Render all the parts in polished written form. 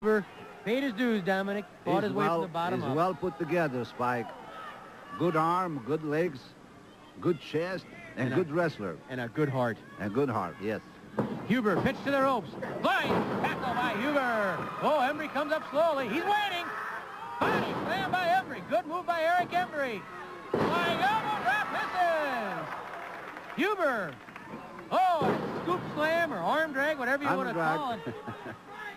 Huber paid his dues, Dominic. Fought his way from the bottom up. He's well put together, Spike. Good arm, good legs, good chest, and good wrestler. And a good heart. And good heart, yes. Huber pitched to the ropes. Flying tackle by Huber. Oh, Embry comes up slowly. He's waiting. Body slam by Embry. Good move by Eric Embry. Flying elbow drop misses. Huber. Oh, scoop slam or arm drag, whatever you want to call it.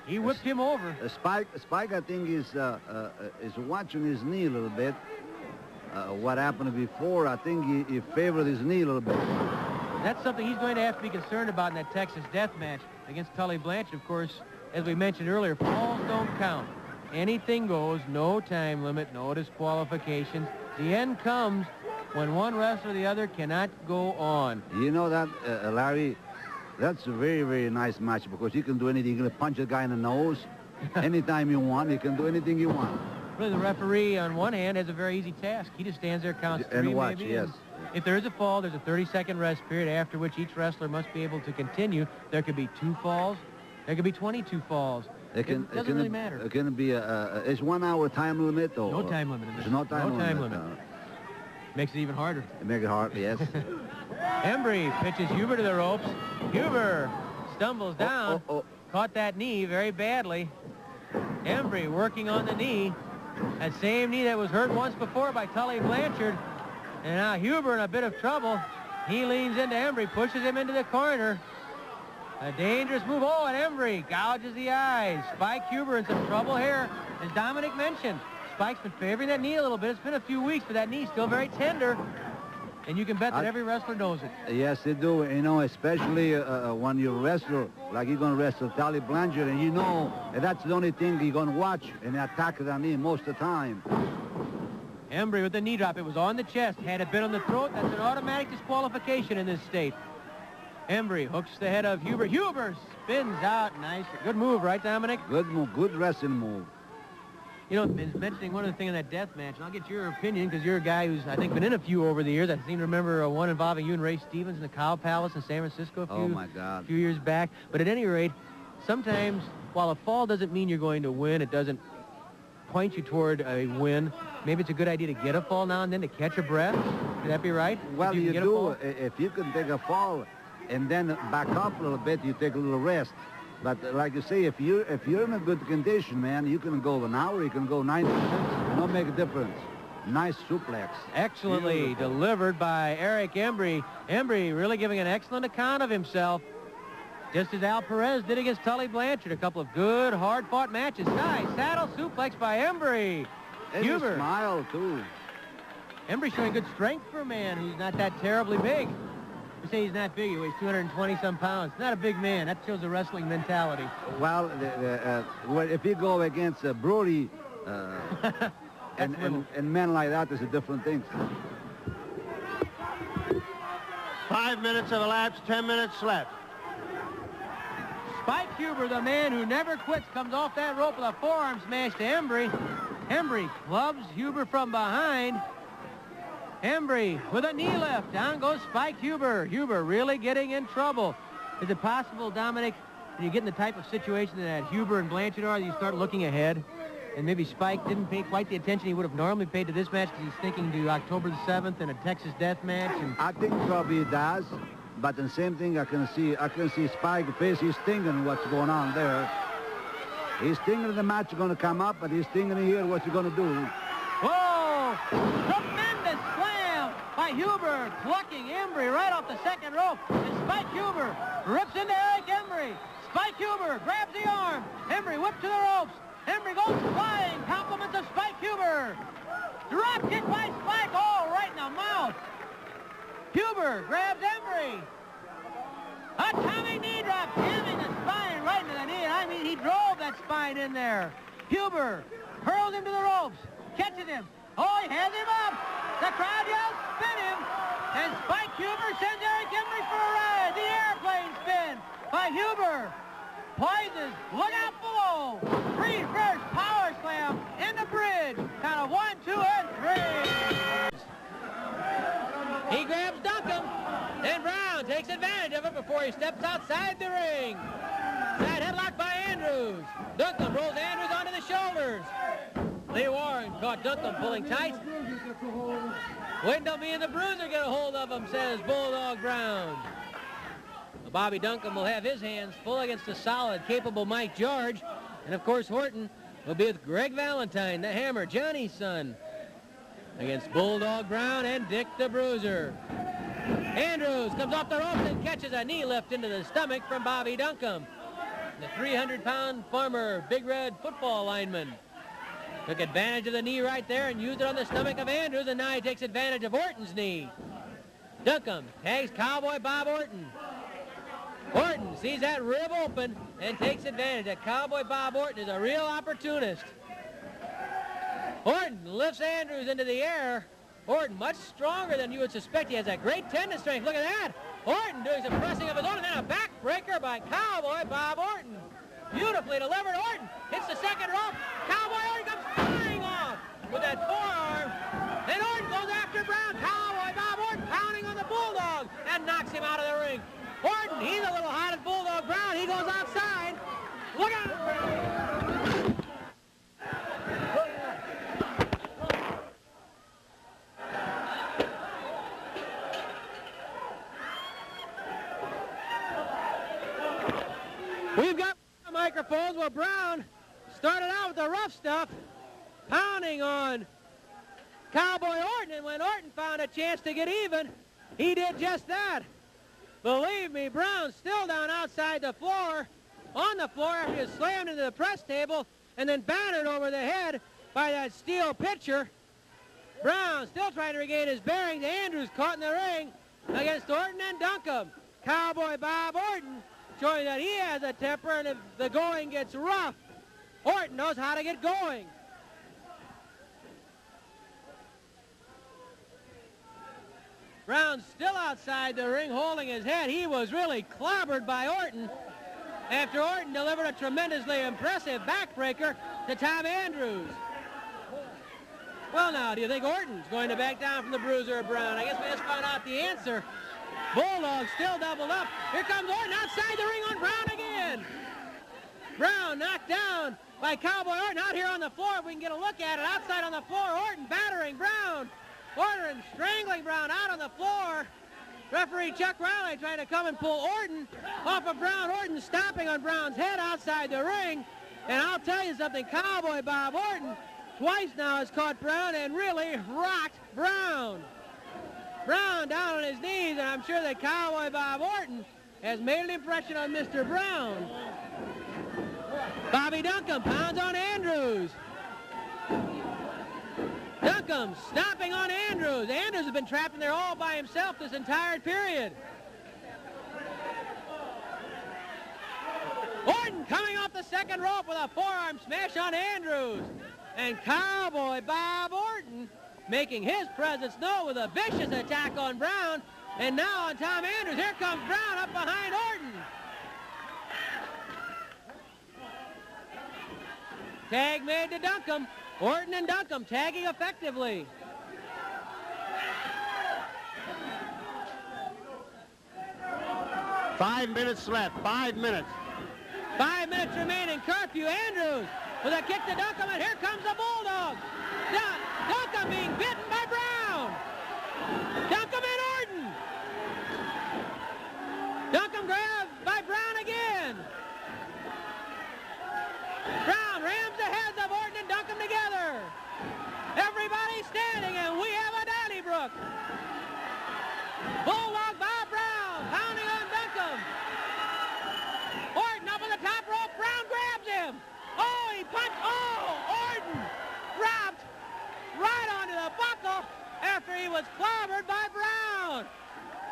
He whipped him over. Spike, I think, is watching his knee a little bit. What happened before, I think he favored his knee a little bit. That's something he's going to have to be concerned about in that Texas death match against Tully Blanchard. Of course, as we mentioned earlier, falls don't count. Anything goes, no time limit, no disqualifications. The end comes when one wrestler or the other cannot go on. You know that, Larry, that's a very, very nice match because you can do anything. You can punch a guy in the nose anytime you want. You can do anything you want. Really, the referee, on one hand, has a very easy task. He just stands there, counts three, and watch, maybe. Yes. If there is a fall, there's a 30-second rest period after which each wrestler must be able to continue. There could be 2 falls. There could be 22 falls. It doesn't really matter. It can be it's 1 hour time limit, though. No time limit. There's no time limit. Makes it even harder. Make it hard, yes. Embry pitches Huber to the ropes. Huber stumbles down. Caught that knee very badly. Embry working on the knee. That same knee that was hurt once before by Tully Blanchard. And now Huber in a bit of trouble. He leans into Embry, pushes him into the corner. A dangerous move. Oh, and Embry gouges the eyes. Spike Huber in some trouble here. As Dominic mentioned, Spike's been favoring that knee a little bit. It's been a few weeks, but that knee's still very tender. And you can bet that every wrestler knows it. Yes, they do. You know, especially when you wrestle, like you're going to wrestle Tully Blanchard, and you know that's the only thing you're going to watch and attack that knee most of the time. Embry with the knee drop. It was on the chest. Had it been on the throat, that's an automatic disqualification in this state. Embry hooks the head of Huber. Huber spins out. Nice. Good move, right, Dominic? Good move. Good wrestling move. You know, mentioning one other thing in that death match, and I'll get your opinion because you're a guy who's, I think, been in a few over the years. I seem to remember one involving you and Ray Stevens in the Cow Palace in San Francisco a few years back. But at any rate, sometimes, while a fall doesn't mean you're going to win, it doesn't point you toward a win. Maybe it's a good idea to get a fall now and then to catch a breath. Would that be right? Well, you do. If you can take a fall and then back up a little bit, you take a little rest. But like you say, if you're in a good condition, man, you can go an hour, you can go 90 minutes. It don't make a difference. Nice suplex. Excellently delivered by Eric Embry. Embry really giving an excellent account of himself, just as Al Perez did against Tully Blanchard. A couple of good, hard-fought matches. Nice saddle suplex by Embry. Huber. Smile, too. Embry showing good strength for a man who's not that terribly big. You say he's not big. He weighs 220-some pounds. Not a big man. That shows a wrestling mentality. Well, if you go against Brody and men like that, it's a different thing. 5 minutes have elapsed. 10 minutes left. Spike Huber, the man who never quits, comes off that rope with a forearm smash to Embry. Embry clubs Huber from behind. Embry with a knee lift. Down goes Spike Huber. Huber really getting in trouble. Is it possible, Dominic, when you get in the type of situation that Huber and Blanchard are, you start looking ahead? And maybe Spike didn't pay quite the attention he would have normally paid to this match because he's thinking to October the 7th and a Texas death match. And I think probably he does. But the same thing, I can see Spike's face. He's thinking what's going on there. He's thinking the match is going to come up, but he's thinking here what he's going to do. Whoa! Tremendous slam by Huber, plucking Embry right off the second rope. And Spike Huber rips into Eric Embry. Spike Huber grabs the arm. Embry whipped to the ropes. Embry goes flying. Compliments of Spike Huber. Drop kick by Spike. Oh, right in the mouth. Huber grabs Embry. A Tommy knee drop, jamming the spine right into the knee. I mean, he drove that spine in there. Huber hurls him to the ropes, catches him. Oh, he has him up. The crowd yells, spin him. And Spike Huber sends Eric Embry for a ride. The airplane spin by Huber. Poises, look out below. Reverse power slam in the bridge. Count of 1, 2, and 3. He grabs Duncan. And Brown takes advantage of it before he steps outside the ring. That headlock by Andrews. Duncan rolls Andrews Lee Warren caught Duncombe pulling tight. Wait till me and the Bruiser get a hold of him, says Bulldog Brown. Bobby Duncombe will have his hands full against the solid, capable Mike George. And, of course, Horton will be with Greg Valentine, the Hammer, Johnny's son, against Bulldog Brown and Dick the Bruiser. Andrews comes off the ropes and catches a knee lift into the stomach from Bobby Duncombe. The 300-pound former Big Red football lineman took advantage of the knee right there and used it on the stomach of Andrews, and now he takes advantage of Horton's knee. Duncombe tags Cowboy Bob Orton. Orton sees that rib open and takes advantage. That Cowboy Bob Orton is a real opportunist. Orton lifts Andrews into the air. Orton much stronger than you would suspect. He has that great tendon strength. Look at that. Orton doing some pressing of his own, and then a backbreaker by Cowboy Bob Orton. Beautifully delivered. Orton hits the second rope. Cowboy Orton comes flying off with that forearm. Then Orton goes after Brown. Cowboy Bob Orton pounding on the Bulldog and knocks him out of the ring. Orton, he's a little hot at Bulldog Brown. He goes outside. Look out! We've got microphones. Well, Brown started out with the rough stuff, pounding on Cowboy Orton, and when Orton found a chance to get even, he did just that. Believe me, Brown's still down outside the floor, on the floor after he was slammed into the press table and then battered over the head by that steel pitcher. Brown still trying to regain his bearings. Andrews caught in the ring against Orton and Duncombe. Cowboy Bob Orton showing that he has a temper, and if the going gets rough, Orton knows how to get going. Brown still outside the ring holding his head. He was really clobbered by Orton after Orton delivered a tremendously impressive backbreaker to Tom Andrews. Well, now, do you think Orton's going to back down from the Bruiser or Brown? I guess we just found out the answer. Bulldog still doubled up. Here comes Orton outside the ring on Brown again. Brown knocked down by Cowboy Orton out here on the floor. If we can get a look at it, outside on the floor, Orton battering Brown. Orton strangling Brown out on the floor. Referee Chuck Riley trying to come and pull Orton off of Brown. Orton stomping on Brown's head outside the ring. And I'll tell you something, Cowboy Bob Orton twice now has caught Brown and really rocked Brown. Brown down on his knees, and I'm sure that Cowboy Bob Orton has made an impression on Mr. Brown. Bobby Duncombe pounds on Andrews. Duncombe stomping on Andrews. Andrews has been trapped in there all by himself this entire period. Orton coming off the second rope with a forearm smash on Andrews. And Cowboy Bob Orton making his presence known with a vicious attack on Brown. And now on Tom Andrews, here comes Brown up behind Orton. Tag made to Duncombe. Orton and Duncombe tagging effectively. Five minutes left. 5 minutes. 5 minutes remaining. Curfew. Andrews with a kick to Duncombe, and here comes the Bulldog. Duncombe being bitten by Brown. Duncombe and Orton. Duncombe grabbed by Brown again. Brown rams the heads of Orton and Duncombe together. Everybody standing, and we have a Donnybrook. Bulldog Bob Brown pounding on Duncombe. Orton up on the top rope. Brown grabs him. Oh, he punched. Oh, Orton dropped right onto the buckle after he was clobbered by Brown.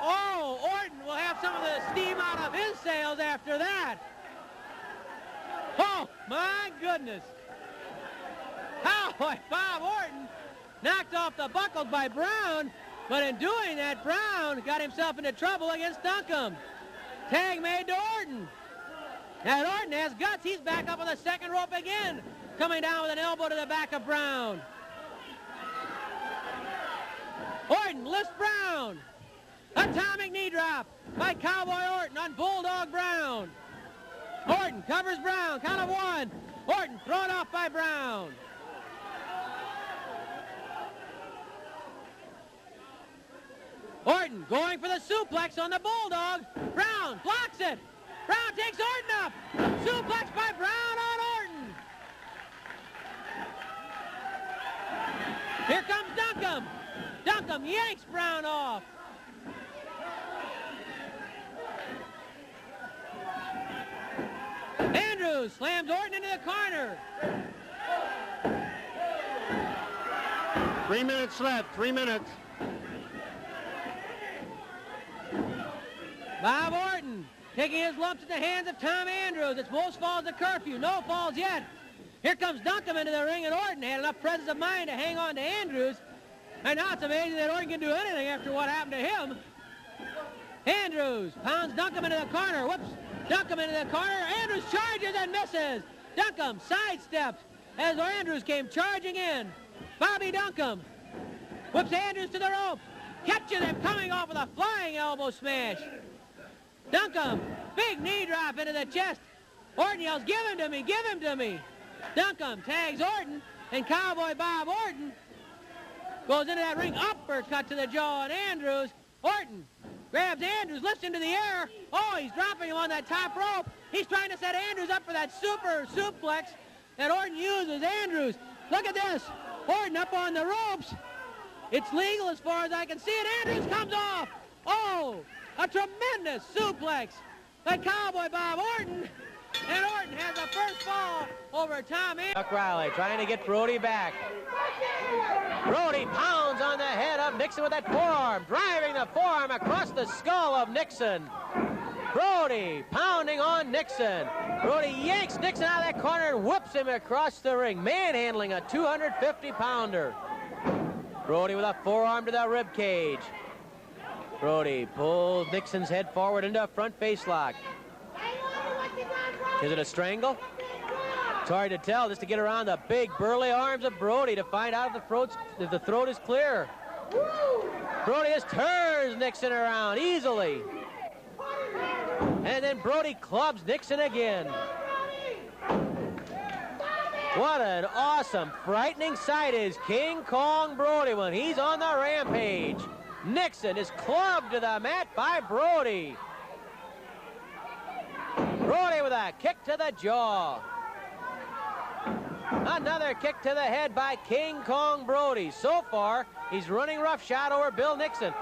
Oh, Orton will have some of the steam out of his sails after that. Oh, my goodness. Cowboy Bob Orton knocked off the buckles by Brown, but in doing that, Brown got himself into trouble against Duncombe. Tag made to Orton. Now Orton has guts. He's back up on the second rope again, coming down with an elbow to the back of Brown. Orton lifts Brown. Atomic knee drop by Cowboy Orton on Bulldog Brown. Orton covers Brown, count of one. Orton thrown off by Brown. Orton going for the suplex on the Bulldog. Brown blocks it. Brown takes Orton up. Suplex by Brown on Orton. Here comes Duncombe. Duncombe yanks Brown off. Andrews slams Orton into the corner. 3 minutes left. 3 minutes. Bob Orton taking his lumps at the hands of Tom Andrews. It's most falls to curfew. No falls yet. Here comes Duncombe into the ring, and Orton had enough presence of mind to hang on to Andrews. And now it's amazing that Orton can do anything after what happened to him. Andrews pounds Duncombe into the corner. Whoops. Duncombe into the corner. Andrews charges and misses. Duncombe sidesteps as Andrews came charging in. Bobby Duncombe whips Andrews to the rope. Catches him coming off with a flying elbow smash. Duncombe, big knee drop into the chest. Orton yells, "Give him to me, give him to me." Duncombe tags Orton, and Cowboy Bob Orton goes into that ring uppercut to the jaw on Andrews. Orton grabs Andrews, lifts him to the air. Oh, he's dropping him on that top rope. He's trying to set Andrews up for that super suplex that Orton uses. Andrews, look at this. Orton up on the ropes. It's legal as far as I can see it. Andrews comes off. Oh, a tremendous suplex by Cowboy Bob Orton. And Orton has the first fall over Tom Andrews. Chuck Riley trying to get Brody back. Brody pounds on the head of Nixon with that forearm, driving the forearm across the skull of Nixon. Brody pounding on Nixon. Brody yanks Nixon out of that corner and whoops him across the ring, manhandling a 250-pounder. Brody with a forearm to the rib cage. Brody pulls Nixon's head forward into a front face lock. Is it a strangle? It's hard to tell, just to get around the big burly arms of Brody to find out if the throat is clear. Brody just turns Nixon around easily. And then Brody clubs Nixon again. What an awesome, frightening sight is King Kong Brody when he's on the rampage. Nixon is clubbed to the mat by Brody. Brody with a kick to the jaw. Another kick to the head by King Kong Brody. So far, he's running roughshod over Bill Nixon.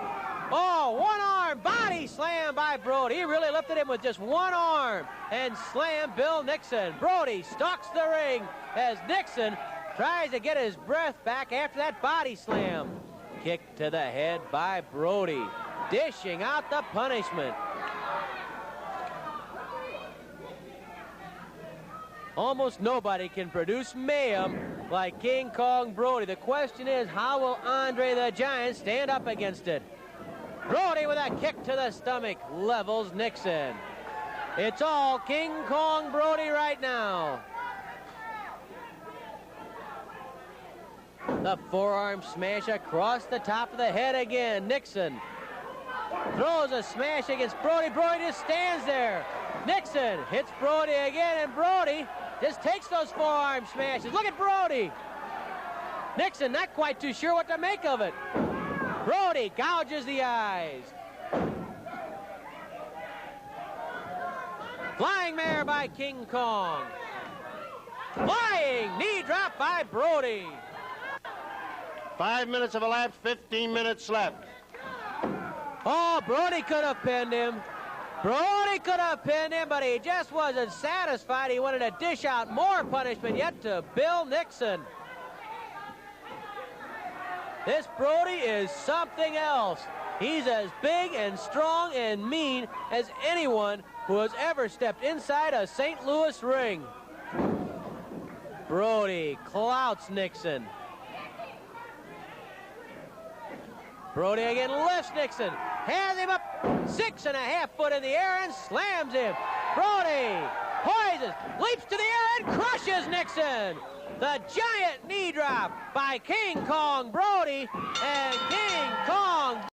Oh, one arm body slam by Brody. He really lifted him with just one arm and slammed Bill Nixon. Brody stalks the ring as Nixon tries to get his breath back after that body slam. Kick to the head by Brody, dishing out the punishment. Almost nobody can produce mayhem like King Kong Brody. The question is, how will Andre the Giant stand up against it? Brody with a kick to the stomach levels Nixon. It's all King Kong Brody right now. The forearm smash across the top of the head again. Nixon throws a smash against Brody. Brody just stands there. Nixon hits Brody again, and Brody just takes those forearm smashes. Look at Brody. Nixon not quite too sure what to make of it. Brody gouges the eyes. Flying mare by King Kong. Flying knee drop by Brody. 5 minutes have elapsed, 15 minutes left. Oh, Brody could have pinned him. Brody could have pinned him, but he just wasn't satisfied. He wanted to dish out more punishment yet to Bill Nixon. This Brody is something else. He's as big and strong and mean as anyone who has ever stepped inside a St. Louis ring. Brody clouts Nixon. Brody again lifts Nixon, has him up 6.5 foot in the air and slams him. Brody poises, leaps to the air and crushes Nixon. The giant knee drop by King Kong Brody, and King Kong